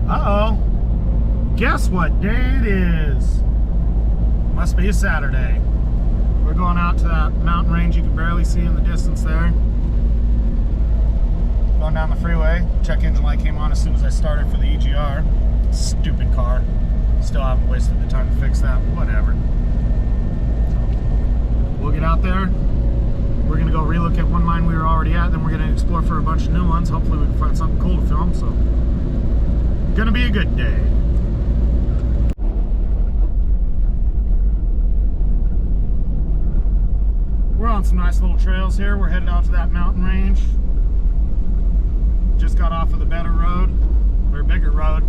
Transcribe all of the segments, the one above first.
Uh-oh. Guess what day it is? Must be a Saturday. We're going out to that mountain range you can barely see in the distance there. Going down the freeway. Check engine light came on as soon as I started for the EGR. Stupid car. Still haven't wasted the time to fix that, but whatever. We'll get out there. We're going to go relook at one mine we were already at, then we're going to explore for a bunch of new ones. Hopefully we can find something cool to film, so gonna be a good day. We're on some nice little trails here. We're headed out to that mountain range. Just got off of the better road, or bigger road.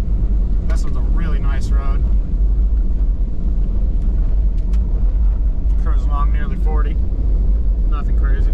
This one's a really nice road. Cruise along nearly 40. Nothing crazy.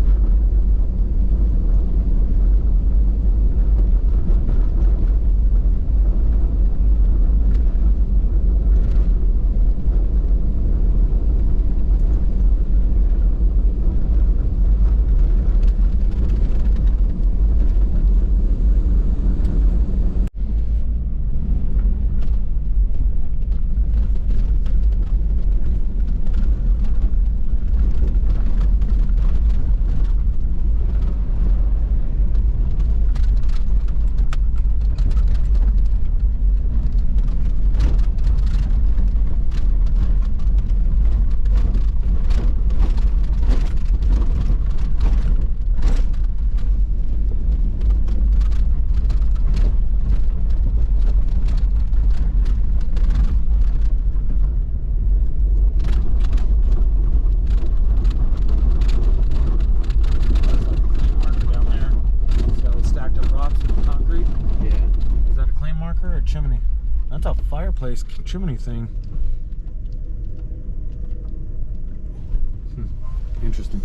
Chimney. That's a fireplace chimney thing. Interesting.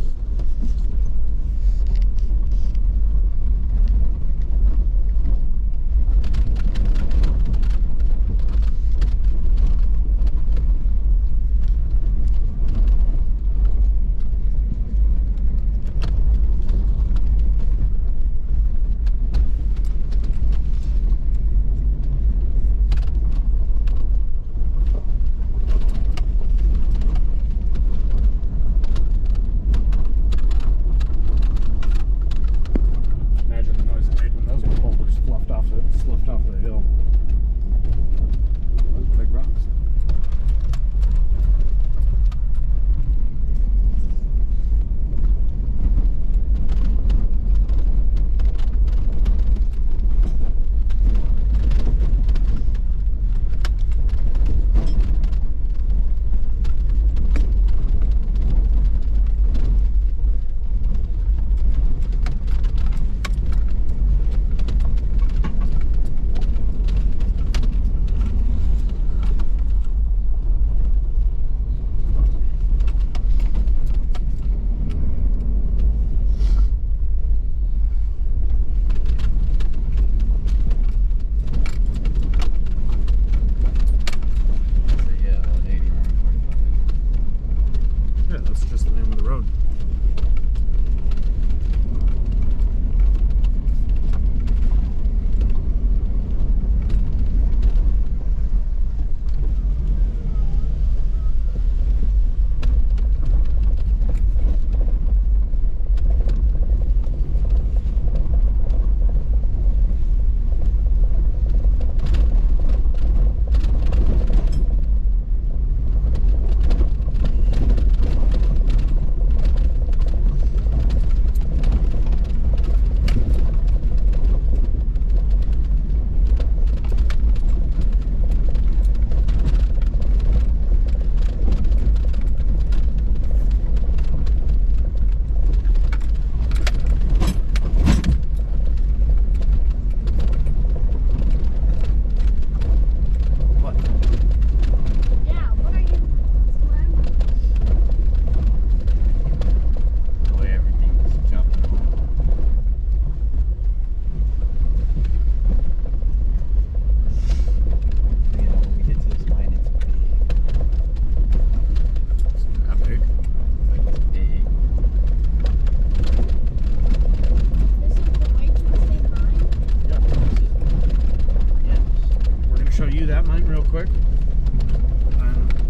that mine real quick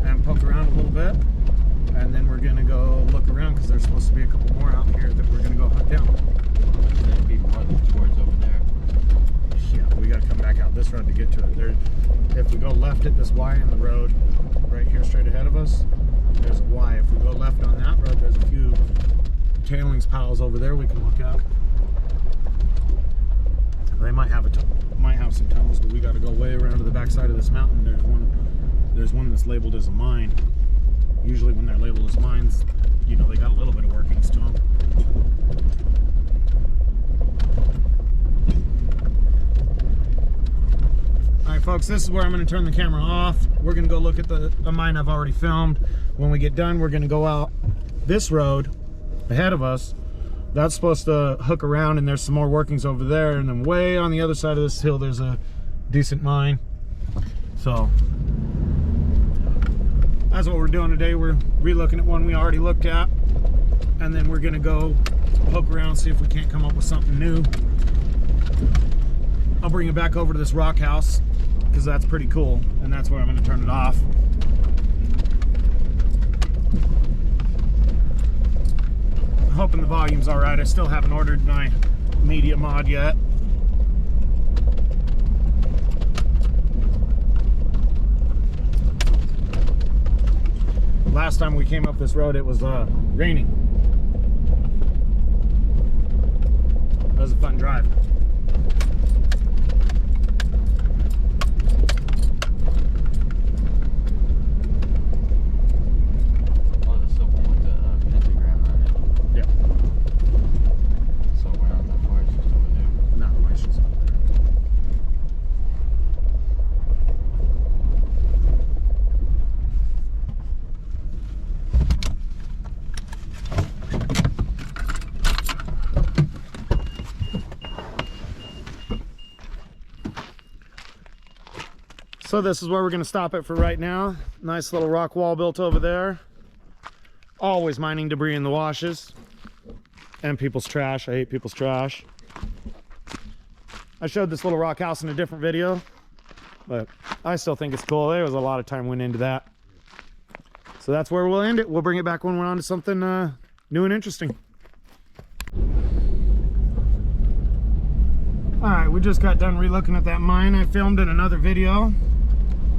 and poke around a little bit, and then we're gonna go look around because there's supposed to be a couple more out here that we're gonna go hunt down. There'd be more towards over there. Yeah, we gotta come back out this road to get to it. There, if we go left at this Y in the road, right here straight ahead of us, there's a Y. If we go left on that road, there's a few tailings piles over there we can look at. They might have some tunnels, but we got to go way around to the back side of this mountain. There's one that's labeled as a mine. Usually when they're labeled as mines, you know, they got a little bit of workings to them. All right, folks, this is where I'm going to turn the camera off. We're going to go look at a mine I've already filmed. When we get done, we're going to go out this road ahead of us. That's supposed to hook around, and there's some more workings over there, and then way on the other side of this hill there's a decent mine. So that's what we're doing today. We're re-looking at one we already looked at, and then we're gonna go poke around, see if we can't come up with something new. I'll bring it back over to this rock house because that's pretty cool, and that's where I'm gonna turn it off. Hoping the volume's all right. I still haven't ordered my media mod yet. Last time we came up this road, it was raining. That was a fun drive. So this is where we're going to stop it for right now. Nice little rock wall built over there. Always mining debris in the washes. And people's trash. I hate people's trash. I showed this little rock house in a different video, but I still think it's cool. There was a lot of time went into that. So that's where we'll end it. We'll bring it back when we're on to something new and interesting. Alright, we just got done re-looking at that mine I filmed in another video.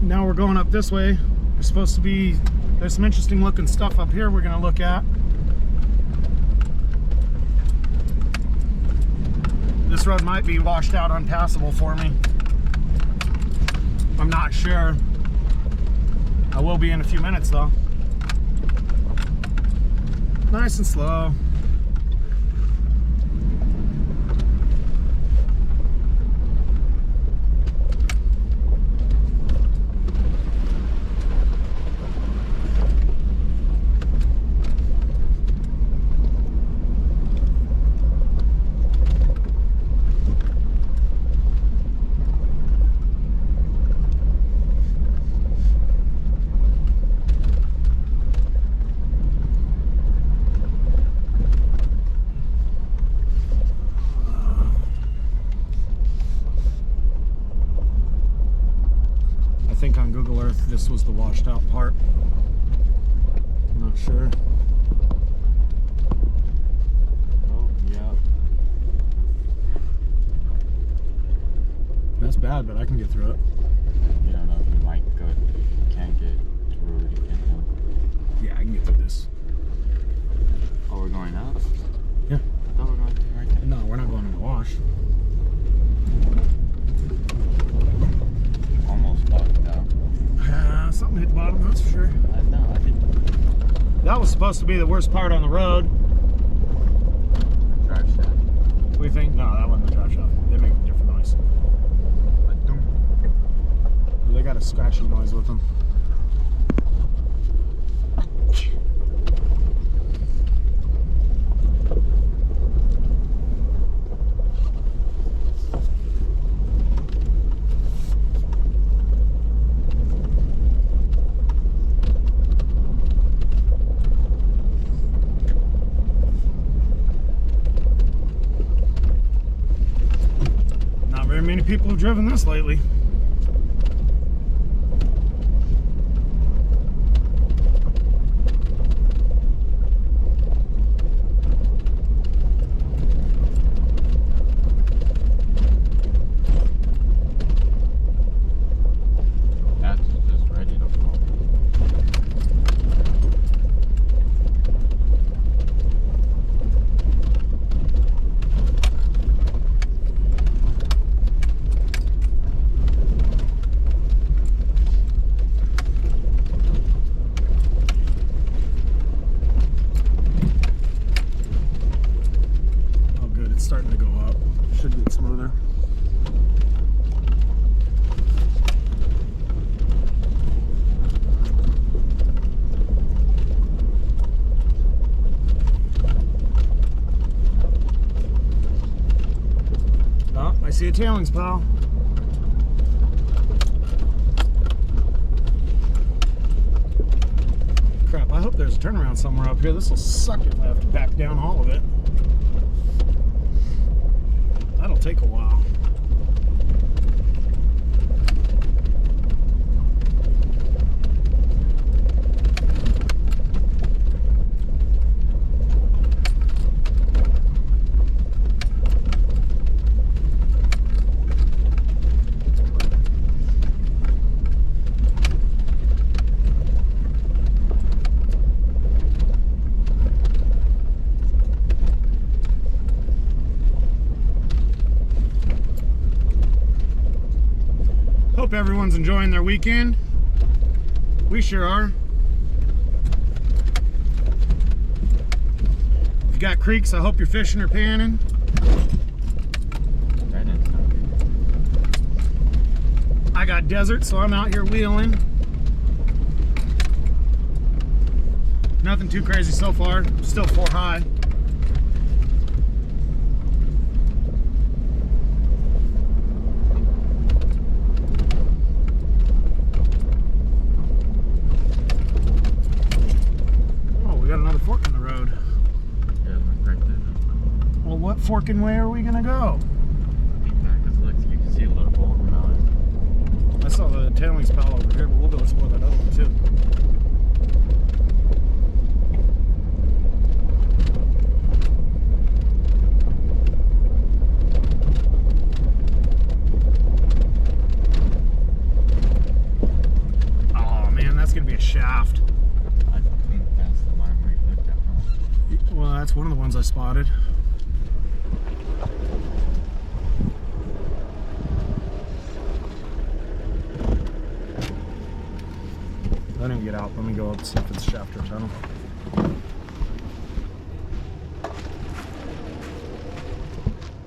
Now we're going up this way. There's supposed to be, there's some interesting looking stuff up here we're going to look at. This road might be washed out unpassable for me. I'm not sure. I will be in a few minutes though. Nice and slow. I think on Google Earth this was the washed out part. I'm not sure. Oh, yeah. That's bad, but I can get through it. You don't know if you might go, if you can't get through it, you can't go. Yeah, I can get through this. Oh, we're going up? Yeah. I thought we were going right there. No, we're not going in the wash. Almost bottomed out. Something hit the bottom, that's for sure. I think That was supposed to be the worst part on the road. drive shaft. We think, no, that wasn't the drive shaft. They make a different noise. They got a scratching noise with them. Not very many people have driven this lately. see a tailings pile. Crap, I hope there's a turnaround somewhere up here. This will suck if I have to back down all of it. That'll take a while. Hope everyone's enjoying their weekend. We sure are. If you got creeks, I hope you're fishing or panning. I got desert, so I'm out here wheeling. Nothing too crazy so far. Still 4 high. Fork in the road. Yeah, look right there. Well, what forking way are we gonna go? Because look, you can see a little hole in the I saw the tailings pile over here, but we'll go explore that other one too. Oh man, that's gonna be a shaft. Well, that's one of the ones I spotted. I didn't get out. Let me go up and see if it's a shaft or tunnel.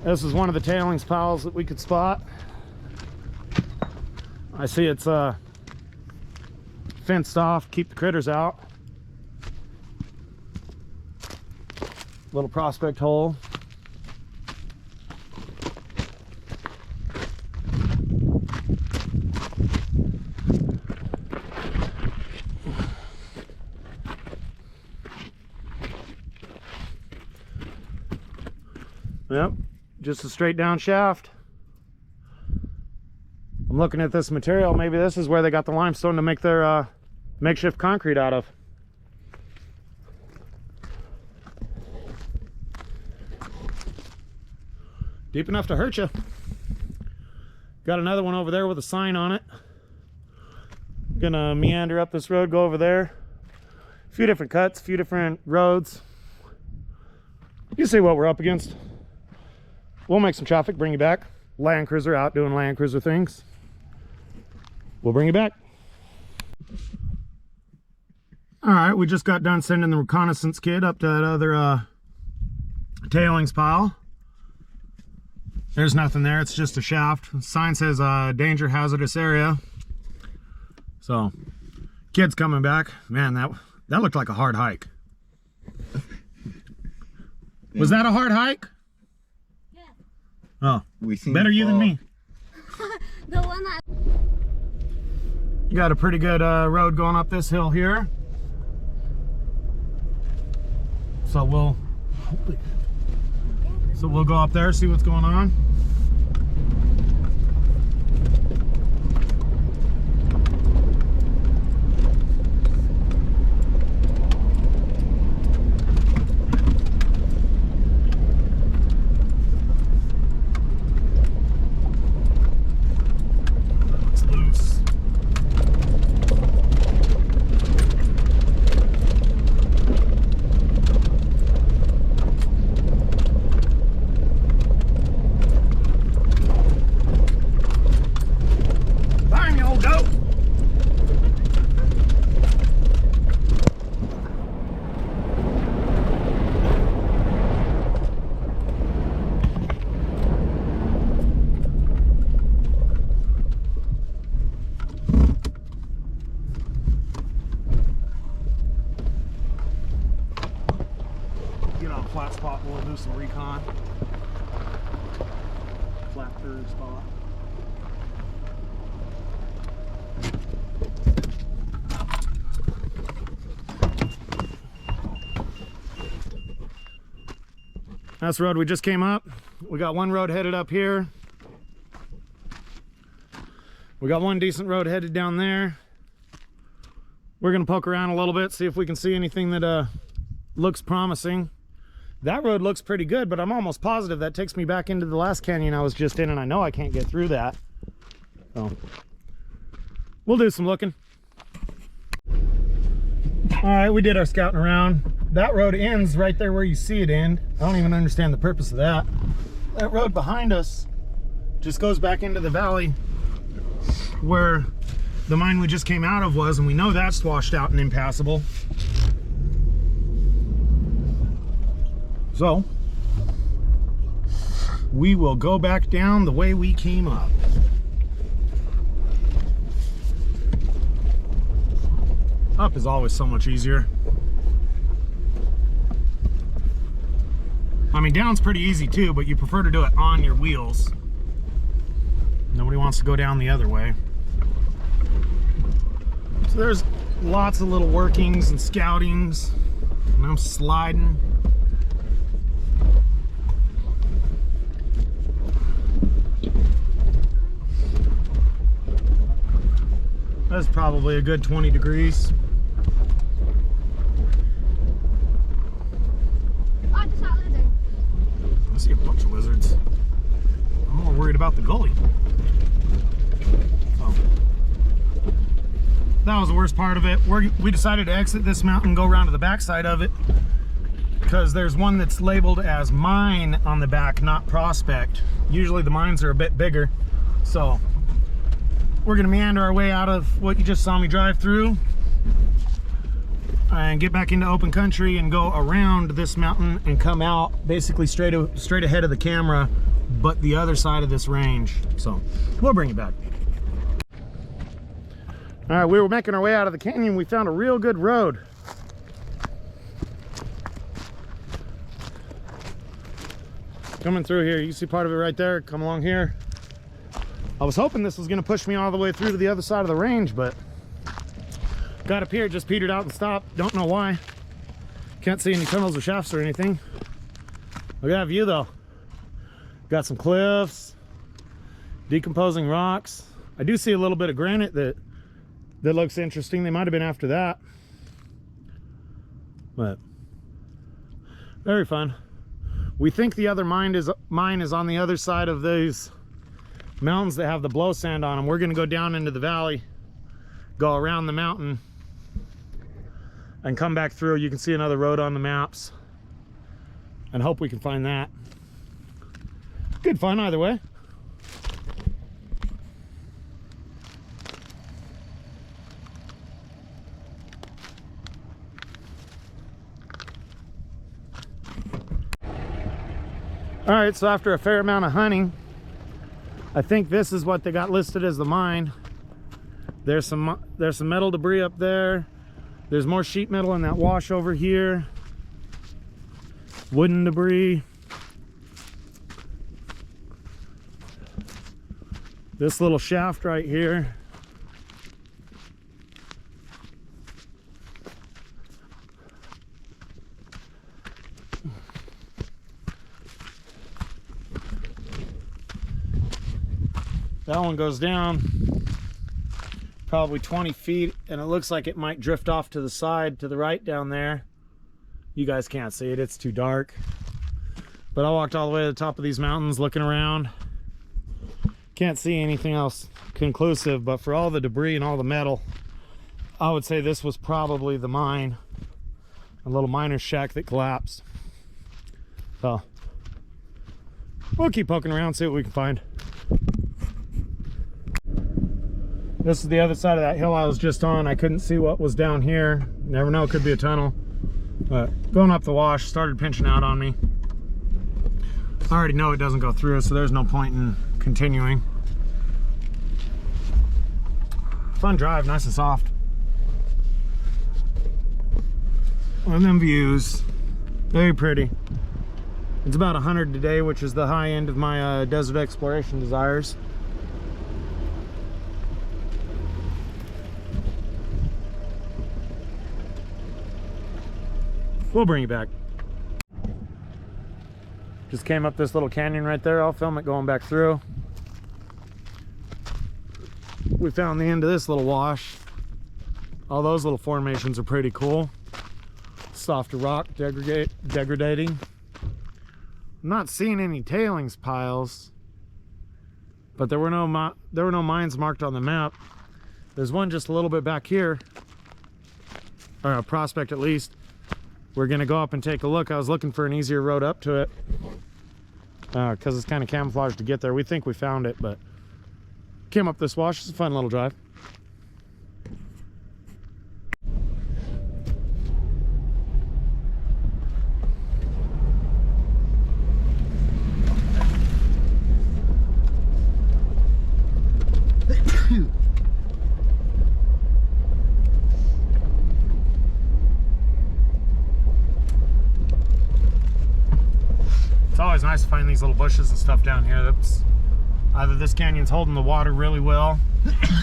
This is one of the tailings piles that we could spot. I see it's fenced off, keep the critters out. Little prospect hole. Yep, just a straight down shaft. I'm looking at this material. Maybe this is where they got the limestone to make their makeshift concrete out of. Deep enough to hurt you. Got another one over there with a sign on it. Gonna meander up this road, go over there. A few different cuts, a few different roads. You see what we're up against. We'll make some traffic, bring you back. Land Cruiser out doing Land Cruiser things. We'll bring you back. All right, we just got done sending the reconnaissance kit up to that other tailings pile. There's nothing there, it's just a shaft. The sign says danger hazardous area. So, kid's coming back. Man, that looked like a hard hike. Was that a hard hike? Yeah. Oh, we seen better you than me. The one that... You got a pretty good road going up this hill here. So we'll go up there, see what's going on. It's loose. Flat spot, we'll do some recon. Flat marker spot. That's the road we just came up. We got one road headed up here. We got one decent road headed down there. We're gonna poke around a little bit, see if we can see anything that looks promising. That road looks pretty good, but I'm almost positive that takes me back into the last canyon I was just in, and I know I can't get through that. So we'll do some looking. All right, we did our scouting around. That road ends right there where you see it end. I don't even understand the purpose of that. That road behind us just goes back into the valley where the mine we just came out of was, and we know that's washed out and impassable. So we will go back down the way we came up. Up is always so much easier. I mean, down's pretty easy too, but you prefer to do it on your wheels. Nobody wants to go down the other way. So there's lots of little workings and scoutings, and I'm sliding. That's probably a good 20 degrees. Oh, I just saw a lizard. I see a bunch of lizards. I'm more worried about the gully. So, that was the worst part of it. We decided to exit this mountain, go around to the backside of it, because there's one that's labeled as mine on the back, not prospect. Usually the mines are a bit bigger. So we're gonna meander our way out of what you just saw me drive through and get back into open country and go around this mountain and come out basically straight ahead of the camera, but the other side of this range. So we'll bring you back. All right, we were making our way out of the canyon. We found a real good road. Coming through here, you see part of it right there. Come along here. I was hoping this was gonna push me all the way through to the other side of the range, but got up here, just petered out and stopped. Don't know why. Can't see any tunnels or shafts or anything. Look at that view though. Got some cliffs, decomposing rocks. I do see a little bit of granite that looks interesting. They might have been after that, but very fun. We think the other mine is on the other side of these mountains that have the blow sand on them. We're going to go down into the valley, go around the mountain, and come back through. You can see another road on the maps, and hope we can find that. Good fun either way. All right, so after a fair amount of hunting, I think this is what they got listed as the mine. There's some metal debris up there. There's more sheet metal in that wash over here. Wooden debris. This little shaft right here. That one goes down probably 20 feet, and it looks like it might drift off to the side to the right down there. You guys can't see it, it's too dark. But I walked all the way to the top of these mountains looking around. Can't see anything else conclusive, but for all the debris and all the metal, I would say this was probably the mine. A little miner's shack that collapsed. So we'll keep poking around, see what we can find. This is the other side of that hill I was just on. I couldn't see what was down here. Never know, it could be a tunnel. But going up the wash started pinching out on me. I already know it doesn't go through, so there's no point in continuing. Fun drive, nice and soft. And them views, very pretty. It's about 100 today, which is the high end of my desert exploration desires. We'll bring you back. Just came up this little canyon right there. I'll film it going back through. We found the end of this little wash. All those little formations are pretty cool. Softer rock degrading. I'm not seeing any tailings piles, but there were no mines marked on the map. There's one just a little bit back here, or a prospect at least. We're gonna go up and take a look. I was looking for an easier road up to it because it's kind of camouflaged to get there. We think we found it, but came up this wash. It's a fun little drive. It's always nice to find these little bushes and stuff down here. That's either this canyon's holding the water really well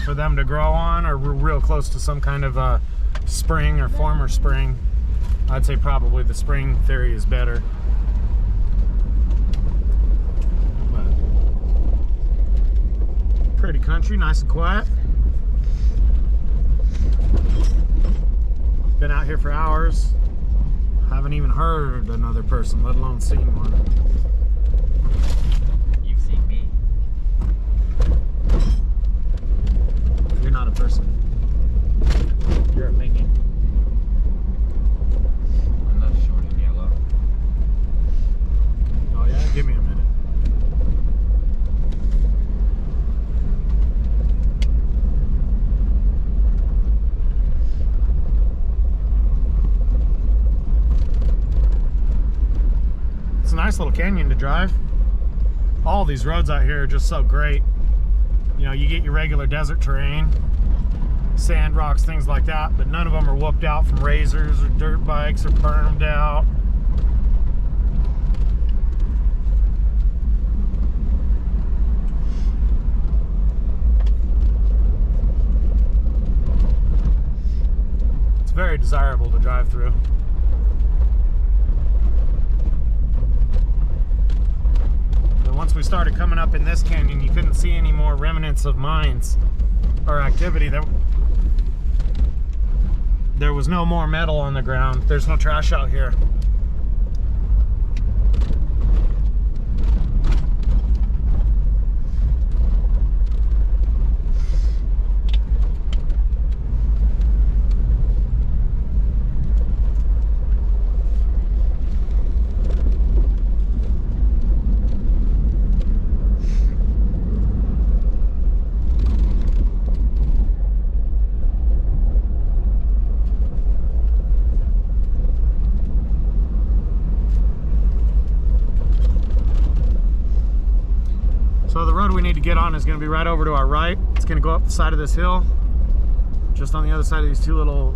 for them to grow on, or we're real close to some kind of spring or former spring. I'd say probably the spring theory is better. But pretty country, nice and quiet. Been out here for hours. Haven't even heard another person, let alone seen one. You've seen me. You're not a person. You're a minion. I'm not short and yellow. Oh yeah? Give me a minute. It's a nice little canyon to drive. All these roads out here are just so great. You know, you get your regular desert terrain, sand, rocks, things like that, but none of them are whooped out from razors or dirt bikes or burned out. It's very desirable to drive through. Once we started coming up in this canyon, you couldn't see any more remnants of mines or activity. There was no more metal on the ground. There's no trash out here. So the road we need to get on is going to be right over to our right. It's going to go up the side of this hill, just on the other side of these two little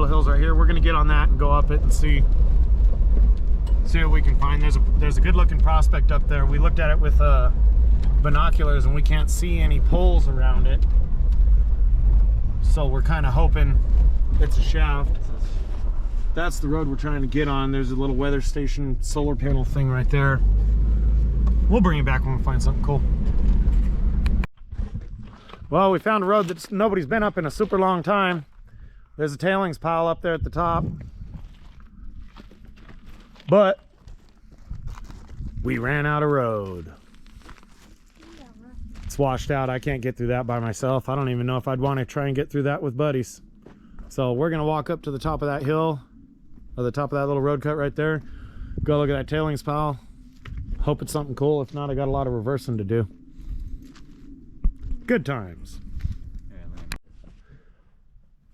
hills right here. We're going to get on that and go up it and see what we can find. There's a good looking prospect up there. We looked at it with binoculars and we can't see any poles around it. So we're kind of hoping it's a shaft. That's the road we're trying to get on. There's a little weather station solar panel thing right there. We'll bring you back when we find something cool. Well, we found a road that nobody's been up in a super long time. There's a tailings pile up there at the top. But we ran out of road. It's washed out. I can't get through that by myself. I don't even know if I'd want to try and get through that with buddies. So we're gonna walk up to the top of that hill, or the top of that little road cut right there. Go look at that tailings pile. Hope it's something cool. If not, I got a lot of reversing to do. Good times.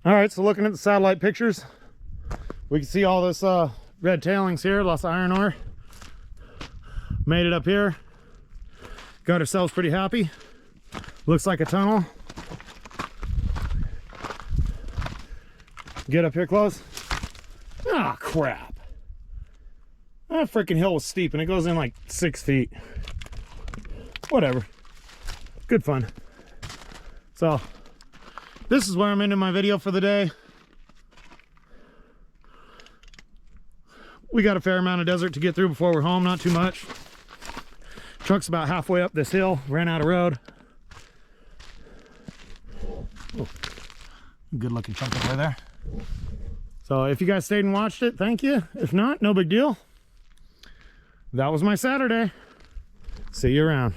All right, so looking at the satellite pictures, we can see all this red tailings here, lots of iron ore. Made it up here. Got ourselves pretty happy. Looks like a tunnel. Get up here close. Ah, crap. That freaking hill was steep and it goes in like 6 feet. Whatever. Good fun. So, this is where I'm ending my video for the day. We got a fair amount of desert to get through before we're home, not too much. Truck's about halfway up this hill, ran out of road. Oh, good looking chunk of way there. So if you guys stayed and watched it, thank you. If not, no big deal. That was my Saturday. See you around.